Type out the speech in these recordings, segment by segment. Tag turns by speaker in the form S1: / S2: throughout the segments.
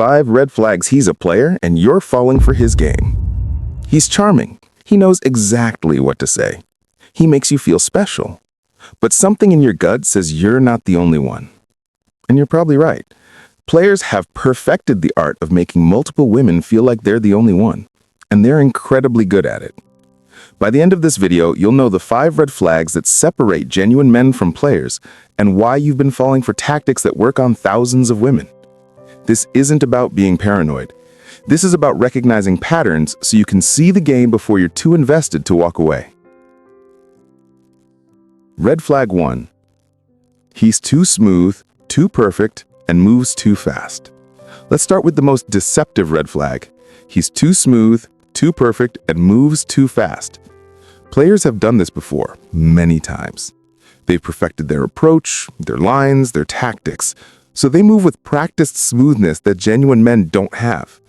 S1: 5 red flags he's a player and you're falling for his game. He's charming. He knows exactly what to say. He makes you feel special. But something in your gut says you're not the only one. And you're probably right. Players have perfected the art of making multiple women feel like they're the only one. And they're incredibly good at it. By the end of this video, you'll know the 5 red flags that separate genuine men from players and why you've been falling for tactics that work on thousands of women. This isn't about being paranoid. This is about recognizing patterns so you can see the game before you're too invested to walk away. Red flag 1. He's too smooth, too perfect, and moves too fast. Let's start with the most deceptive red flag. He's too smooth, too perfect, and moves too fast. Players have done this before, many times. They've perfected their approach, their lines, their tactics, so they move with practiced smoothness that genuine men don't have.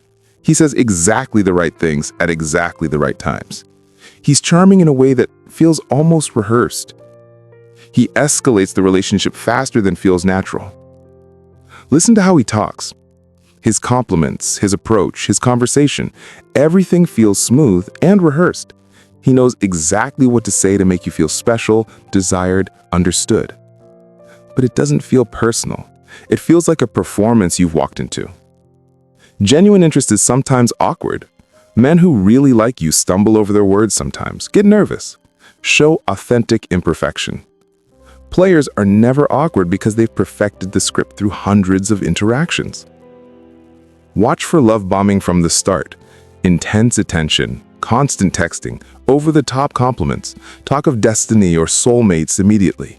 S1: He says exactly the right things at exactly the right times. He's charming in a way that feels almost rehearsed. He escalates the relationship faster than feels natural. Listen to how he talks. His compliments, his approach, his conversation, everything feels smooth and rehearsed. He knows exactly what to say to make you feel special, desired, understood. But it doesn't feel personal. It feels like a performance you've walked into. Genuine interest is sometimes awkward. Men who really like you stumble over their words sometimes, get nervous, show authentic imperfection. Players are never awkward because they've perfected the script through hundreds of interactions. Watch for love bombing from the start. Intense attention, constant texting, over-the-top compliments, talk of destiny or soulmates immediately.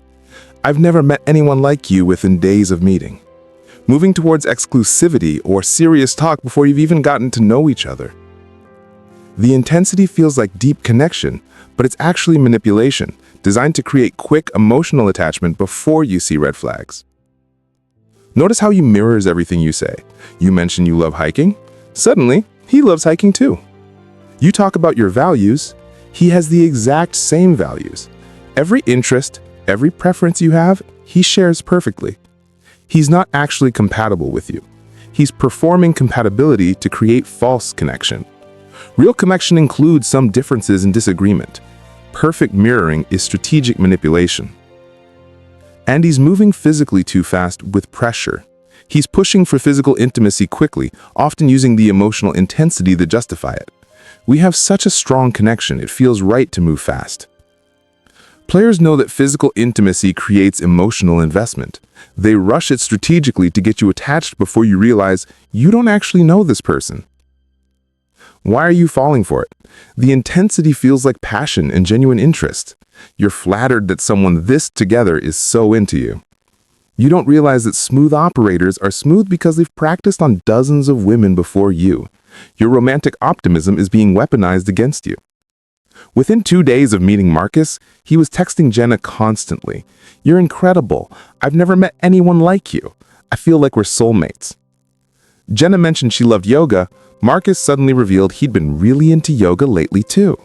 S1: I've never met anyone like you within days of meeting. Moving towards exclusivity or serious talk before you've even gotten to know each other. The intensity feels like deep connection, but it's actually manipulation, designed to create quick emotional attachment before you see red flags. Notice how he mirrors everything you say. You mention you love hiking. Suddenly, he loves hiking too. You talk about your values. He has the exact same values. Every interest, every preference you have, he shares perfectly. He's not actually compatible with you. He's performing compatibility to create false connection. Real connection includes some differences and disagreement. Perfect mirroring is strategic manipulation. And he's moving physically too fast with pressure. He's pushing for physical intimacy quickly, often using the emotional intensity to justify it. We have such a strong connection, it feels right to move fast. Players know that physical intimacy creates emotional investment. They rush it strategically to get you attached before you realize you don't actually know this person. Why are you falling for it? The intensity feels like passion and genuine interest. You're flattered that someone this together is so into you. You don't realize that smooth operators are smooth because they've practiced on dozens of women before you. Your romantic optimism is being weaponized against you. Within 2 days of meeting Marcus, he was texting Jenna constantly. You're incredible. I've never met anyone like you. I feel like we're soulmates. Jenna mentioned she loved yoga. Marcus suddenly revealed he'd been really into yoga lately too.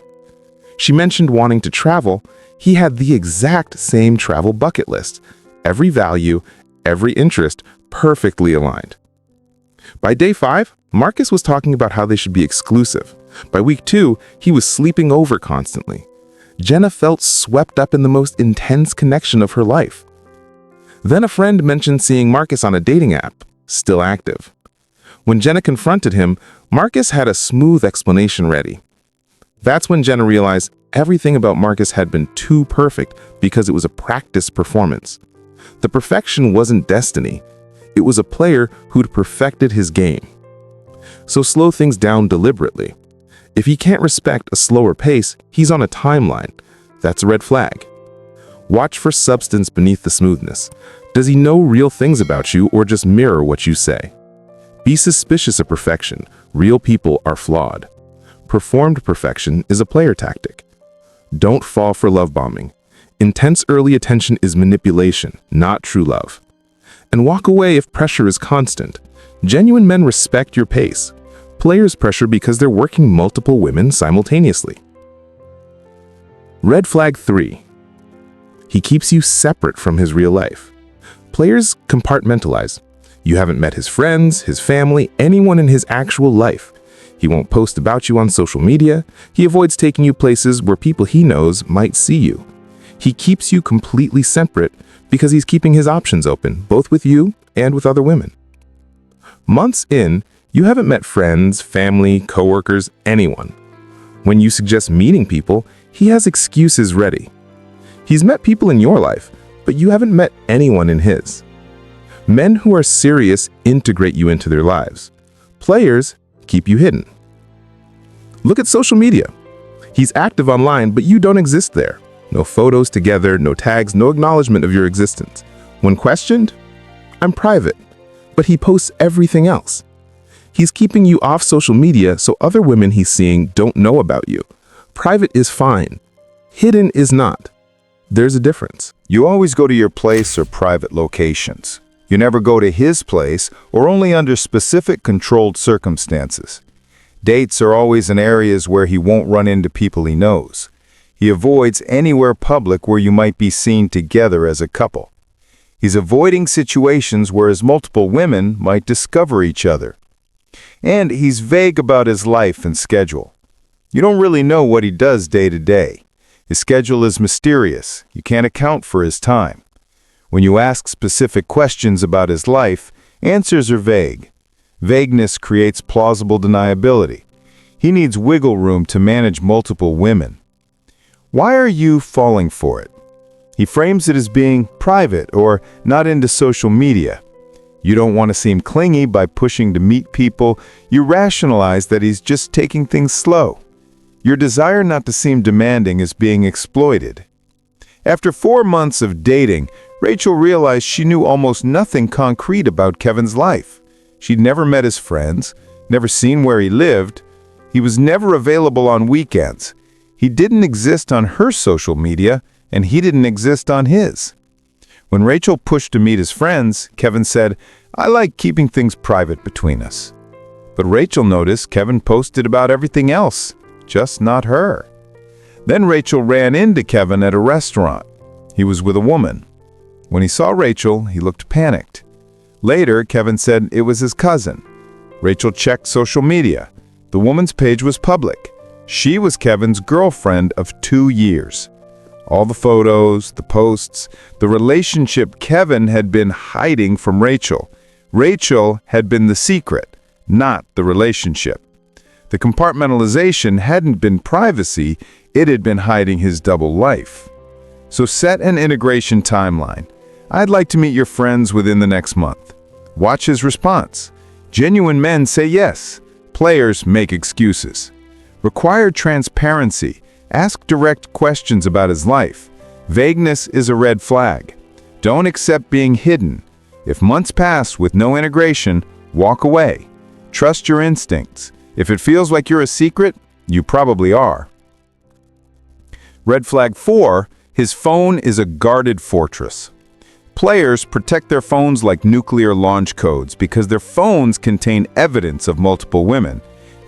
S1: She mentioned wanting to travel. He had the exact same travel bucket list. Every value, every interest, perfectly aligned. By day 5, Marcus was talking about how they should be exclusive. By week 2, he was sleeping over constantly. Jenna felt swept up in the most intense connection of her life. Then a friend mentioned seeing Marcus on a dating app, still active. When Jenna confronted him, Marcus had a smooth explanation ready. That's when Jenna realized everything about Marcus had been too perfect because it was a practice performance. The perfection wasn't destiny. It was a player who'd perfected his game. So slow things down deliberately. If he can't respect a slower pace, he's on a timeline. That's a red flag. Watch for substance beneath the smoothness. Does he know real things about you or just mirror what you say? Be suspicious of perfection. Real people are flawed. Performed perfection is a player tactic. Don't fall for love bombing. Intense early attention is manipulation, not true love. And walk away if pressure is constant. Genuine men respect your pace. Players pressure because they're working multiple women simultaneously. Red flag 3. He keeps you separate from his real life. Players compartmentalize. You haven't met his friends, his family, anyone in his actual life. He won't post about you on social media. He avoids taking you places where people he knows might see you. He keeps you completely separate because he's keeping his options open, both with you and with other women. Months in, you haven't met friends, family, coworkers, anyone. When you suggest meeting people, he has excuses ready. He's met people in your life, but you haven't met anyone in his. Men who are serious integrate you into their lives. Players keep you hidden. Look at social media. He's active online, but you don't exist there. No photos together, no tags, no acknowledgement of your existence. When questioned, I'm private, but he posts everything else. He's keeping you off social media so other women he's seeing don't know about you. Private is fine. Hidden is not. There's a difference.
S2: You always go to your place or private locations. You never go to his place or only under specific controlled circumstances. Dates are always in areas where he won't run into people he knows. He avoids anywhere public where you might be seen together as a couple. He's avoiding situations where his multiple women might discover each other. And he's vague about his life and schedule. You don't really know what he does day to day. His schedule is mysterious. You can't account for his time. When you ask specific questions about his life, answers are vague. Vagueness creates plausible deniability. He needs wiggle room to manage multiple women. Why are you falling for it? He frames it as being private or not into social media. You don't want to seem clingy by pushing to meet people. You rationalize that he's just taking things slow. Your desire not to seem demanding is being exploited. After 4 months of dating, Rachel realized she knew almost nothing concrete about Kevin's life. She'd never met his friends, never seen where he lived. He was never available on weekends. He didn't exist on her social media, and he didn't exist on his. When Rachel pushed to meet his friends, Kevin said, "I like keeping things private between us." But Rachel noticed Kevin posted about everything else, just not her. Then Rachel ran into Kevin at a restaurant. He was with a woman. When he saw Rachel, he looked panicked. Later, Kevin said it was his cousin. Rachel checked social media. The woman's page was public. She was Kevin's girlfriend of 2 years. All the photos, the posts, the relationship Kevin had been hiding from Rachel. Rachel had been the secret, not the relationship. The compartmentalization hadn't been privacy, it had been hiding his double life. So set an integration timeline. I'd like to meet your friends within the next month. Watch his response. Genuine men say yes. Players make excuses. Require transparency. Ask direct questions about his life. Vagueness is a red flag. Don't accept being hidden. If months pass with no integration, walk away. Trust your instincts. If it feels like you're a secret, you probably are. Red flag 4, his phone is a guarded fortress. Players protect their phones like nuclear launch codes because their phones contain evidence of multiple women.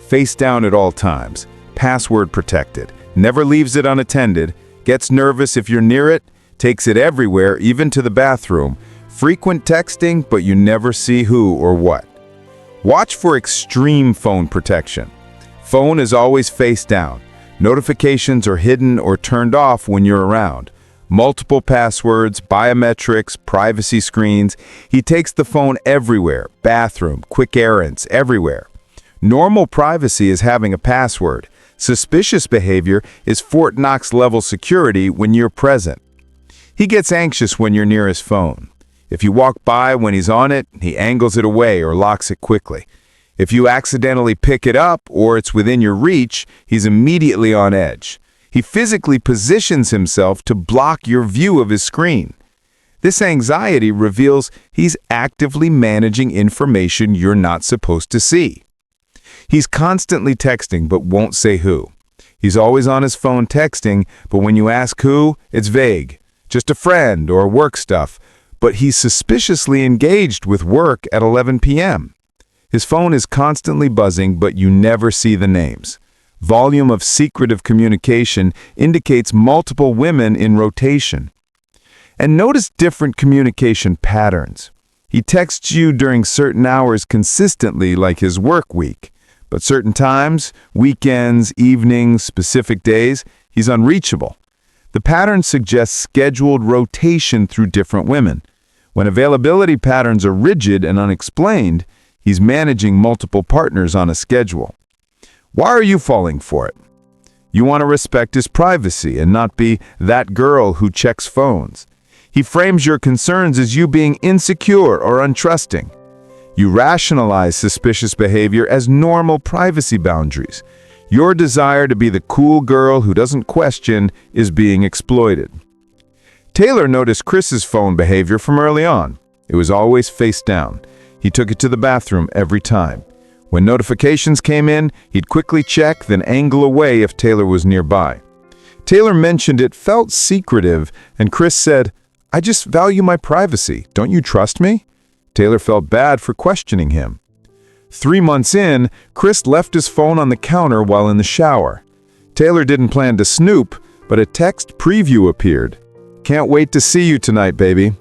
S2: Face down at all times. Password protected. Never leaves it unattended. Gets nervous if you're near it. Takes it everywhere, even to the bathroom. Frequent texting, but you never see who or what. Watch for extreme phone protection. Phone is always face down. Notifications are hidden or turned off when you're around. Multiple passwords, biometrics, privacy screens. He takes the phone everywhere. Bathroom, quick errands, everywhere. Normal privacy is having a password. Suspicious behavior is Fort Knox-level security when you're present. He gets anxious when you're near his phone. If you walk by when he's on it, he angles it away or locks it quickly. If you accidentally pick it up or it's within your reach, he's immediately on edge. He physically positions himself to block your view of his screen. This anxiety reveals he's actively managing information you're not supposed to see. He's constantly texting but won't say who. He's always on his phone texting, but when you ask who, it's vague. Just a friend or work stuff. But he's suspiciously engaged with work at 11 p.m. His phone is constantly buzzing, but you never see the names. Volume of secretive communication indicates multiple women in rotation. And notice different communication patterns. He texts you during certain hours consistently, like his work week. But certain times, weekends, evenings, specific days, he's unreachable. The pattern suggests scheduled rotation through different women. When availability patterns are rigid and unexplained, he's managing multiple partners on a schedule. Why are you falling for it? You want to respect his privacy and not be that girl who checks phones. He frames your concerns as you being insecure or untrusting. You rationalize suspicious behavior as normal privacy boundaries. Your desire to be the cool girl who doesn't question is being exploited. Taylor noticed Chris's phone behavior from early on. It was always face down. He took it to the bathroom every time. When notifications came in, he'd quickly check, then angle away if Taylor was nearby. Taylor mentioned it felt secretive, and Chris said, "I just value my privacy. Don't you trust me?" Taylor felt bad for questioning him. 3 months in, Chris left his phone on the counter while in the shower. Taylor didn't plan to snoop, but a text preview appeared. "Can't wait to see you tonight, baby."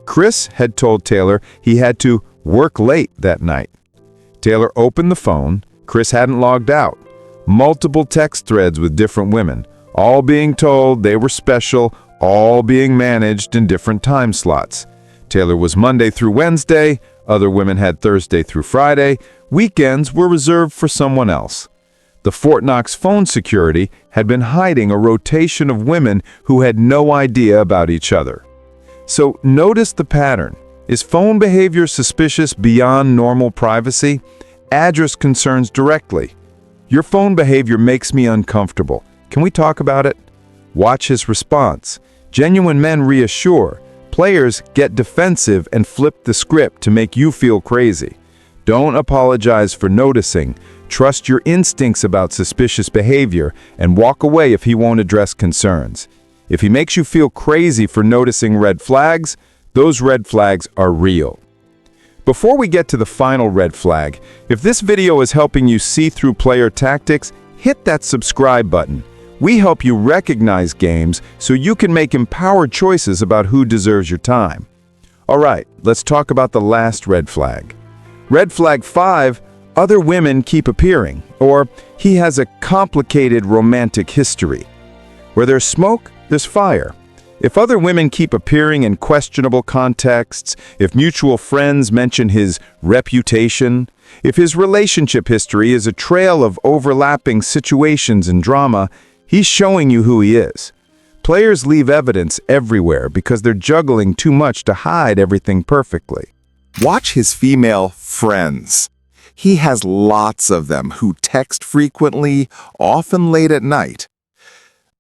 S2: Chris had told Taylor he had to work late that night. Taylor opened the phone. Chris hadn't logged out. Multiple text threads with different women, all being told they were special, all being managed in different time slots. Taylor was Monday through Wednesday, other women had Thursday through Friday, weekends were reserved for someone else. The Fort Knox phone security had been hiding a rotation of women who had no idea about each other. So notice the pattern. Is phone behavior suspicious beyond normal privacy? Address concerns directly. "Your phone behavior makes me uncomfortable. Can we talk about it?" Watch his response. Genuine men reassure. Players get defensive and flip the script to make you feel crazy. Don't apologize for noticing. Trust your instincts about suspicious behavior and walk away if he won't address concerns. If he makes you feel crazy for noticing red flags, those red flags are real. Before we get to the final red flag, if this video is helping you see through player tactics, hit that subscribe button. We help you recognize games so you can make empowered choices about who deserves your time. All right, let's talk about the last red flag. Red flag 5, other women keep appearing, or he has a complicated romantic history. Where there's smoke, there's fire. If other women keep appearing in questionable contexts, if mutual friends mention his reputation, if his relationship history is a trail of overlapping situations and drama, he's showing you who he is. Players leave evidence everywhere because they're juggling too much to hide everything perfectly.
S1: Watch his female friends. He has lots of them who text frequently, often late at night.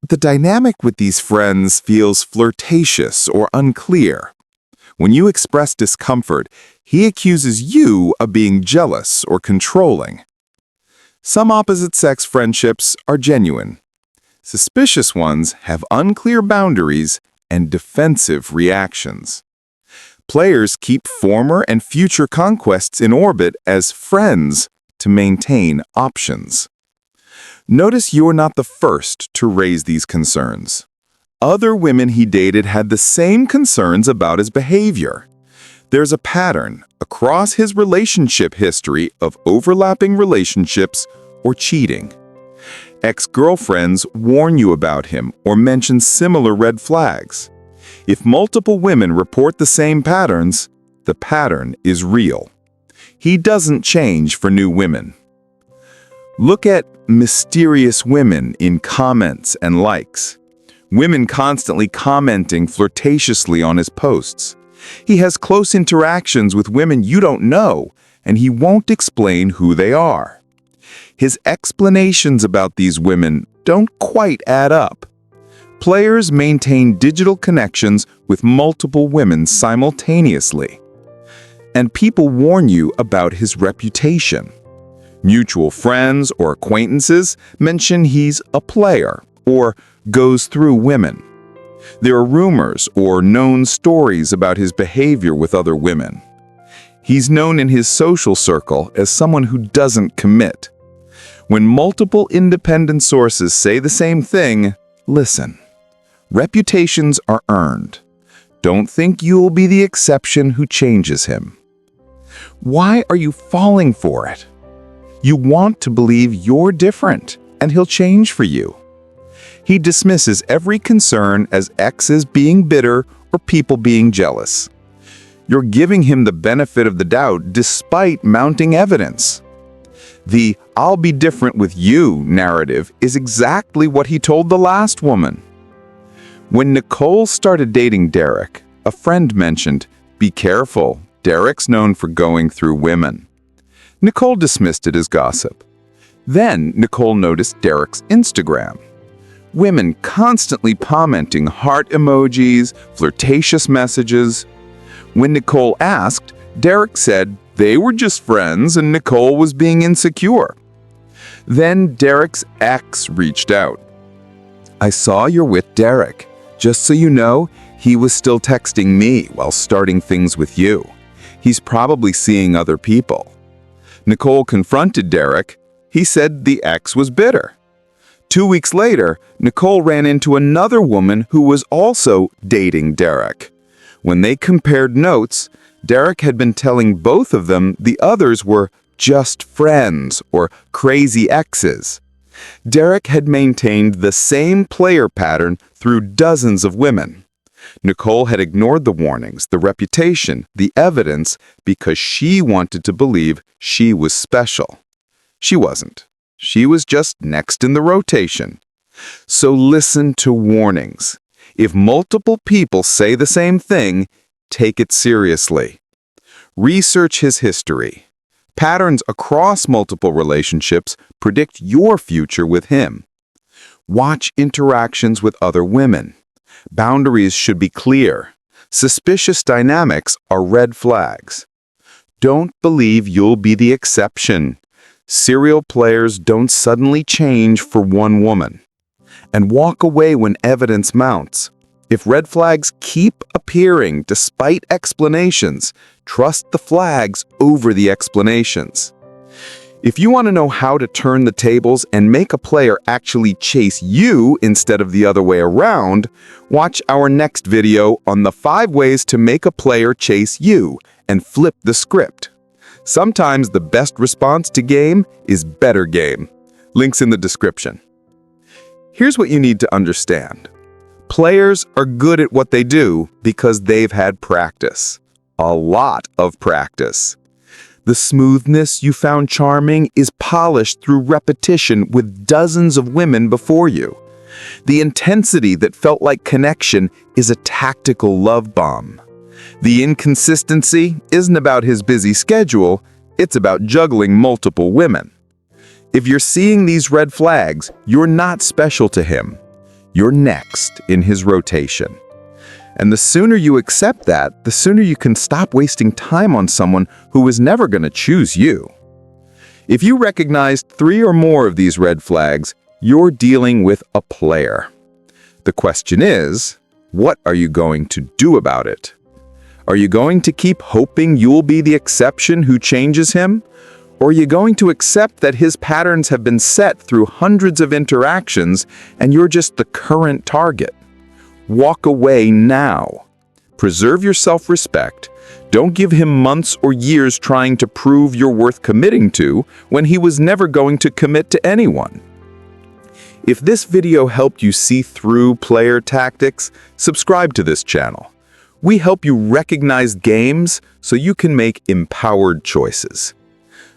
S1: The dynamic with these friends feels flirtatious or unclear. When you express discomfort, he accuses you of being jealous or controlling. Some opposite-sex friendships are genuine. Suspicious ones have unclear boundaries and defensive reactions. Players keep former and future conquests in orbit as friends to maintain options. Notice you're not the first to raise these concerns. Other women he dated had the same concerns about his behavior. There's a pattern across his relationship history of overlapping relationships or cheating. Ex-girlfriends warn you about him or mention similar red flags. If multiple women report the same patterns, the pattern is real. He doesn't change for new women. Look at mysterious women in comments and likes. Women constantly commenting flirtatiously on his posts. He has close interactions with women you don't know, and he won't explain who they are. His explanations about these women don't quite add up. Players maintain digital connections with multiple women simultaneously. And people warn you about his reputation. Mutual friends or acquaintances mention he's a player or goes through women. There are rumors or known stories about his behavior with other women. He's known in his social circle as someone who doesn't commit. When multiple independent sources say the same thing, listen. Reputations are earned. Don't think you'll be the exception who changes him. Why are you falling for it? You want to believe you're different, and he'll change for you. He dismisses every concern as exes being bitter or people being jealous. You're giving him the benefit of the doubt despite mounting evidence. The "I'll be different with you" narrative is exactly what he told the last woman. When Nicole started dating Derek, a friend mentioned, "Be careful, Derek's known for going through women." Nicole dismissed it as gossip. Then Nicole noticed Derek's Instagram. Women constantly commenting heart emojis, flirtatious messages. When Nicole asked, Derek said they were just friends and Nicole was being insecure. Then Derek's ex reached out. "I saw you're with Derek. Just so you know, he was still texting me while starting things with you. He's probably seeing other people." Nicole confronted Derek. He said the ex was bitter. 2 weeks later, Nicole ran into another woman who was also dating Derek. When they compared notes, Derek had been telling both of them the others were just friends or crazy exes. Derek had maintained the same player pattern through dozens of women. Nicole had ignored the warnings, the reputation, the evidence because she wanted to believe she was special. She wasn't. She was just next in the rotation. So listen to warnings. If multiple people say the same thing, take it seriously. Research his history. Patterns across multiple relationships predict your future with him. Watch interactions with other women. Boundaries should be clear. Suspicious dynamics are red flags. Don't believe you'll be the exception. Serial players don't suddenly change for one woman. And walk away when evidence mounts. If red flags keep appearing despite explanations, trust the flags over the explanations. If you want to know how to turn the tables and make a player actually chase you instead of the other way around, watch our next video on the 5 ways to make a player chase you and flip the script. Sometimes the best response to game is better game. Links in the description. Here's what you need to understand. Players are good at what they do because they've had practice. A lot of practice. The smoothness you found charming is polished through repetition with dozens of women before you. The intensity that felt like connection is a tactical love bomb. The inconsistency isn't about his busy schedule, it's about juggling multiple women. If you're seeing these red flags, you're not special to him. You're next in his rotation. And the sooner you accept that, the sooner you can stop wasting time on someone who is never going to choose you. If you recognized 3 or more of these red flags, you're dealing with a player. The question is, what are you going to do about it? Are you going to keep hoping you'll be the exception who changes him? Or are you going to accept that his patterns have been set through hundreds of interactions and you're just the current target? Walk away now. Preserve your self-respect. Don't give him months or years trying to prove you're worth committing to when he was never going to commit to anyone. If this video helped you see through player tactics, subscribe to this channel. We help you recognize games so you can make empowered choices.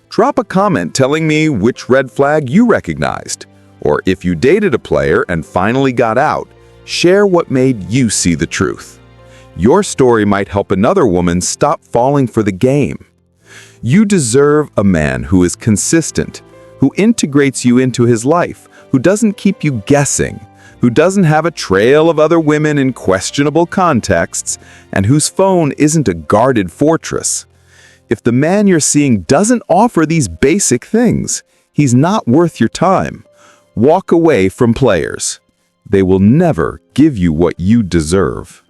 S1: Drop a comment telling me which red flag you recognized, or if you dated a player and finally got out, share what made you see the truth. Your story might help another woman stop falling for the game. You deserve a man who is consistent, who integrates you into his life, who doesn't keep you guessing, who doesn't have a trail of other women in questionable contexts, and whose phone isn't a guarded fortress. If the man you're seeing doesn't offer these basic things, he's not worth your time. Walk away from players. They will never give you what you deserve.